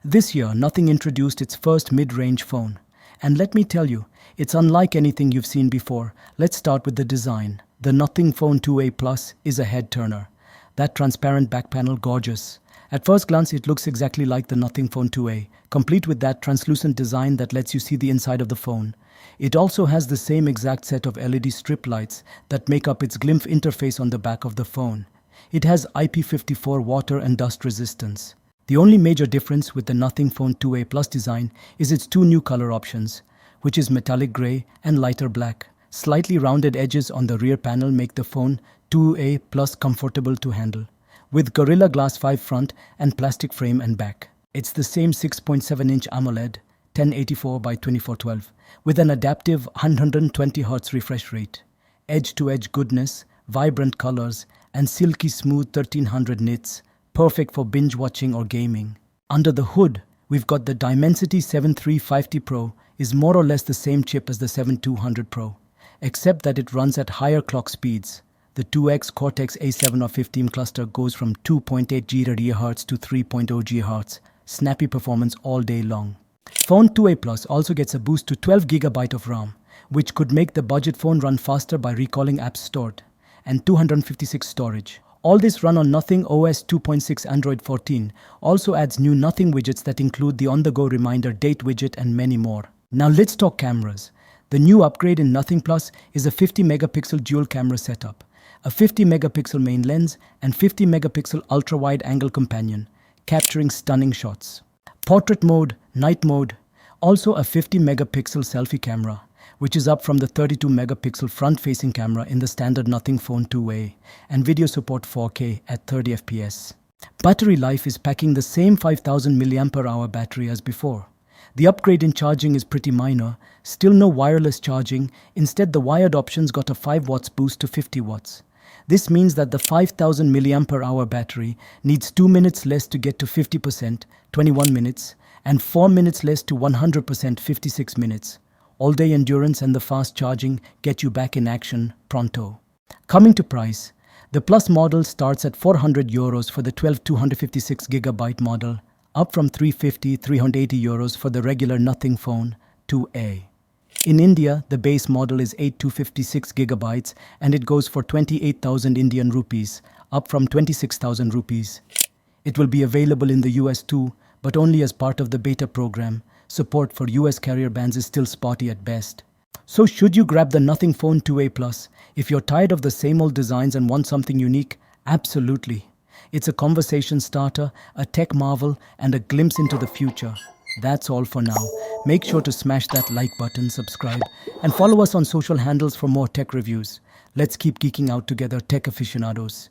This year, Nothing introduced its first mid-range phone. And let me tell you, it's unlike anything you've seen before. Let's start with the design. The Nothing Phone 2A Plus is a head-turner. That transparent back panel, gorgeous. At first glance, it looks exactly like the Nothing Phone 2A, complete with that translucent design that lets you see the inside of the phone. It also has the same exact set of LED strip lights that make up its glimpse interface on the back of the phone. It has IP54 water and dust resistance. The only major difference with the Nothing Phone 2A Plus design is its two new color options, which is metallic gray and lighter black. Slightly rounded edges on the rear panel make the phone 2A Plus comfortable to handle, with Gorilla Glass 5 front and plastic frame and back. It's the same 6.7-inch AMOLED, 1084 by 2412, with an adaptive 120Hz refresh rate, edge-to-edge goodness, vibrant colors, and silky smooth 1300 nits, perfect for binge watching or gaming. Under the hood, we've got the Dimensity 7350 Pro, is more or less the same chip as the 7200 Pro, except that it runs at higher clock speeds. The 2X Cortex A7 or 15 cluster goes from 2.8 GHz to 3.0 GHz, snappy performance all day long. Phone 2A Plus also gets a boost to 12 GB of RAM, which could make the budget phone run faster by recalling apps stored, and 256 storage. All this run on Nothing OS 2.6 Android 14 also adds new Nothing widgets that include the on-the-go reminder date widget and many more. Now let's talk cameras. The new upgrade in Nothing Plus is a 50-megapixel dual camera setup, a 50-megapixel main lens and 50-megapixel ultra-wide angle companion, capturing stunning shots. Portrait mode, night mode, also a 50-megapixel selfie camera, which is up from the 32-megapixel front-facing camera in the standard Nothing Phone 2A, and video support 4K at 30 FPS. Battery life is packing the same 5000 mAh battery as before. The upgrade in charging is pretty minor, still no wireless charging, instead the wired options got a 5 watts boost to 50 watts. This means that the 5000 mAh battery needs 2 minutes less to get to 50%, 21 minutes, and 4 minutes less to 100%, 56 minutes. All-day endurance and the fast charging get you back in action pronto. Coming to price, the Plus model starts at €400 for the 12 256GB model, up from €350-380 for the regular Nothing Phone 2A. In India, the base model is 8 256GB and it goes for 28,000 Indian rupees, up from 26,000 rupees. It will be available in the US too, but only as part of the beta program. Support for US carrier bands is still spotty at best. So should you grab the Nothing Phone 2A Plus? If you're tired of the same old designs and want something unique, absolutely. It's a conversation starter, a tech marvel, and a glimpse into the future. That's all for now. Make sure to smash that like button, subscribe, and follow us on social handles for more tech reviews. Let's keep geeking out together, tech aficionados.